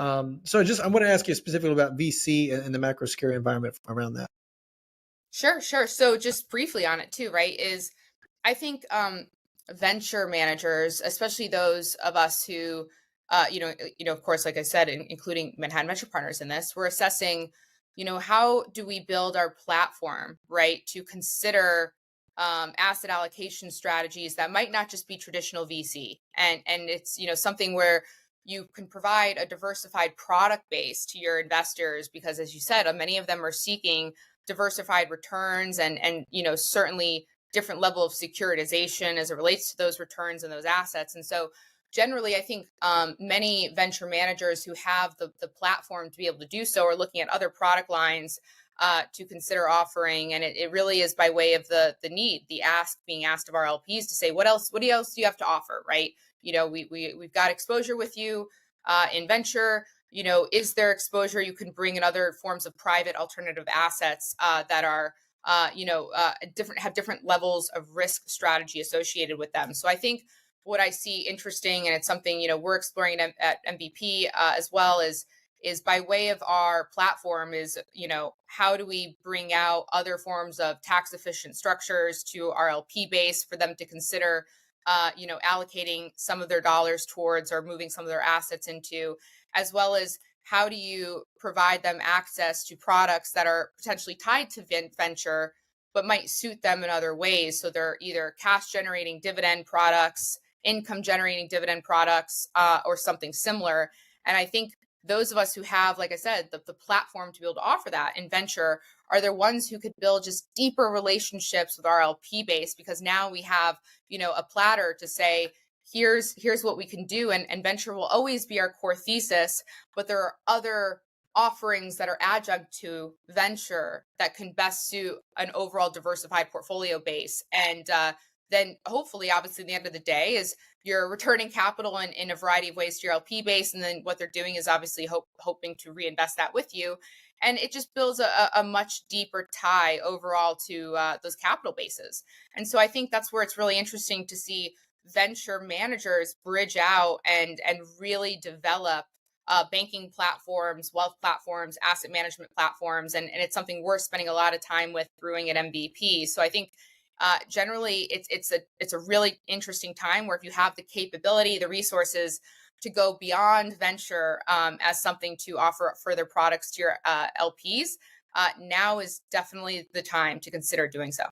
I want to ask you specifically about VC and the macro security environment around that. Sure, sure. So just briefly on it too, right, is I think venture managers, especially those of us who, of course, like I said, including Manhattan Venture Partners in this, we're assessing, how do we build our platform, right, to consider asset allocation strategies that might not just be traditional VC, and it's something where you can provide a diversified product base to your investors because, as you said, many of them are seeking diversified returns and certainly different level of securitization as it relates to those returns and those assets. And so generally, I think many venture managers who have the platform to be able to do so are looking at other product lines to consider offering. And it really is by way of the need, the ask being asked of our LPs to say, what else do you have to offer, right? We've got exposure with you in venture. Is there exposure you can bring in other forms of private alternative assets that are have different levels of risk strategy associated with them. So I think what I see interesting, and it's something we're exploring at MVP as well, is by way of our platform is how do we bring out other forms of tax efficient structures to our LP base for them to consider allocating some of their dollars towards or moving some of their assets into, as well as how do you provide them access to products that are potentially tied to venture, but might suit them in other ways. So they're either cash generating dividend products, income generating dividend products, or something similar. And I think those of us who have, like I said, the platform to be able to offer that in venture are the ones who could build just deeper relationships with our LP base, because now we have, a platter to say, here's what we can do. And venture will always be our core thesis, but there are other offerings that are adjunct to venture that can best suit an overall diversified portfolio base. And then hopefully, obviously, at the end of the day is you're returning capital in a variety of ways to your LP base. And then what they're doing is obviously hoping to reinvest that with you. And it just builds a much deeper tie overall to those capital bases. And so I think that's where it's really interesting to see venture managers bridge out and really develop banking platforms, wealth platforms, asset management platforms. And it's something we're spending a lot of time with brewing at MVP. So I think generally it's a really interesting time where if you have the capability, the resources to go beyond venture as something to offer further products to your LPs, now is definitely the time to consider doing so.